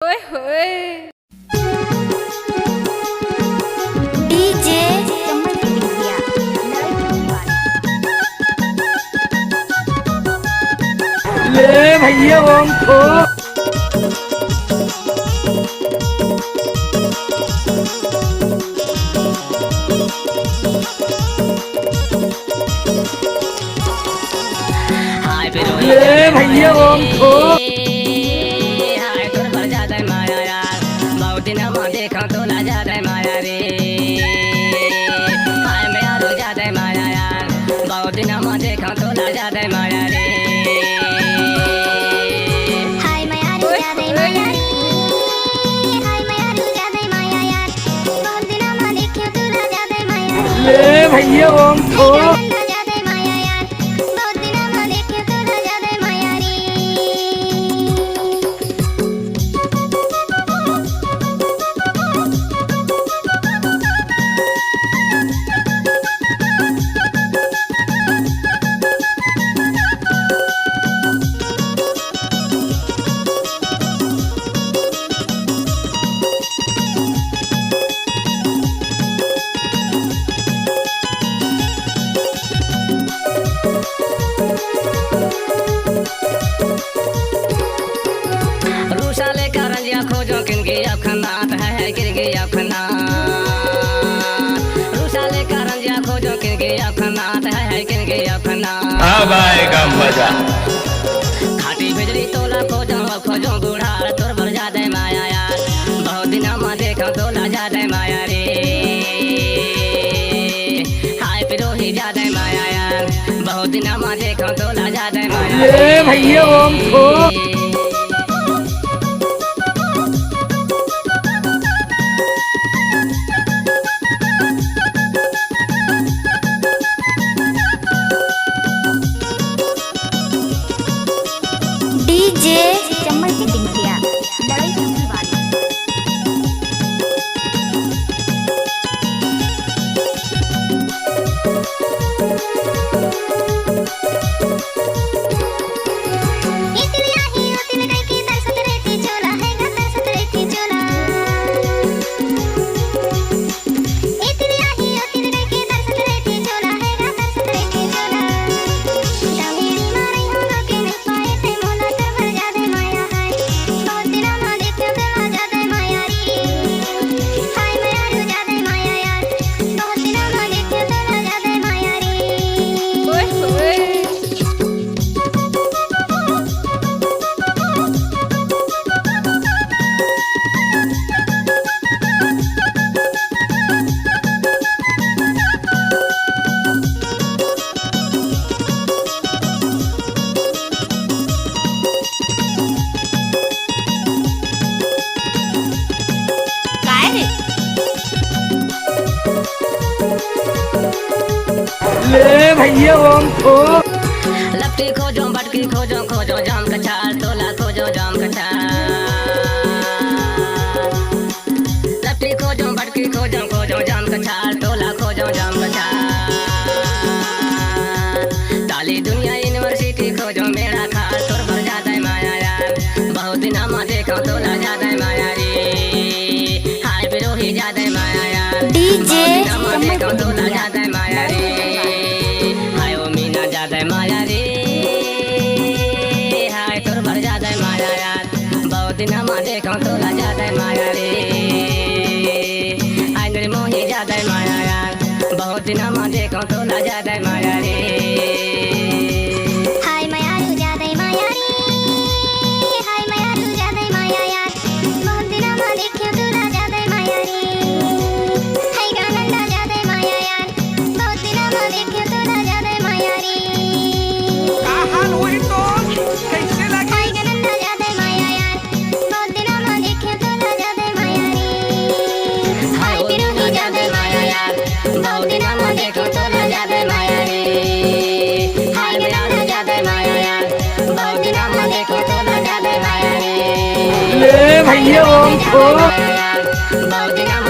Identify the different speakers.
Speaker 1: ओए होए
Speaker 2: डीजे चम्मच की बिटिया
Speaker 3: ले भैया ओम को ले भैया ओम को
Speaker 4: देखो तो ला जाता माया रे हाय मैं यारो जाता माया यार बहुत दिन हम देखो तो ला जाता माया रे
Speaker 2: हाय मैं यारो जाता माया रे हाय मैं यारो जाता माया यार बहुत दिन हम देखो तो ला जाता माया
Speaker 3: ले भैया ओम को
Speaker 2: ला जाता माया यार बहुत दिन हम देखो तो ला जाता माया रे
Speaker 4: रूसा लेकर रंजिया खोजो किनकी अखनात है किनकी अखनात रूसा लेकर रंजिया खोजो किनकी अखनात है किनकी अखनात
Speaker 5: अब आएगा मजा
Speaker 4: खाटी बिजली तोला खोजो खोजो बूढ़ा तोर भर जाते माया यार बहुत दिन हम देखो तोला जाते माया रे हाय पिरो ही जाते माया यार बहुत दिन हम देखो तोला जाते माया
Speaker 3: ले भैया ओम को
Speaker 2: डीजे चम्मच की बिटिया लड़ाई करने वाली इतनी ही उतनी कई की तरसत रहती चोला है गा तरसत रहती चोला इतनी ही उतनी कई की तरसत रहती चोला है गा तरसत रहती चोला डामेरी मारे हम लोग के नहीं पाए थे मोला तो भर जाते माया है बहुत दिन हम देखते तो आ जाते माया रे हाय मैं यार जाते माया यार बहुत दिन हम देखते तो आ जाते माया रे
Speaker 1: ओए होए काय रे
Speaker 3: ले भैया ओम को
Speaker 4: लपटी खोजो बटकी खोजो खोजो जाम कछाल तोला खोजो जाम कछाल लपटी खोजो बटकी खोजो खोजो जाम कछाल तोला खोजो जाम कछाल ताली दुनिया यूनिवर्सिटी खोजो मेरा खाल तोर भर जाता है माया यार बहुत दिन हम देखो तोला जाता है माया रे हाय बिरो ही जाता है माया यार
Speaker 2: डीजे
Speaker 4: हम देखो तोला जाता है माया रे हाय ओ मीना जाता है माया रे हाय तोर भर जाता है माया यार बहुत दिन हम देखो तोला जाता है माया रे हाय मेरे मोही जाता है माया यार बहुत दिन हम देखो तोला जाता है माया रे
Speaker 2: हाय मैं यार जाते माया रे हाय मैं यार जाते माया यार बहुत दिन हम देखियो तो ला जाते माया रे हाय गानंदा जाते माया यार बहुत दिन हम देखियो तो ला जाते माया रे
Speaker 3: हाल हुई तो कैसे लगे
Speaker 2: हाय गानंदा जाते माया यार बहुत दिन हम देखियो तो ला जाते माया रे हाय पिरो ही जाते माया यार बहुत दिन हम देखो तो ला जाते माया रे हाय मेरा जाते माया यार बहुत दिन हम देखो तो ला जाते माया रे
Speaker 3: ले भैया ओम को
Speaker 4: बहुत दिन हम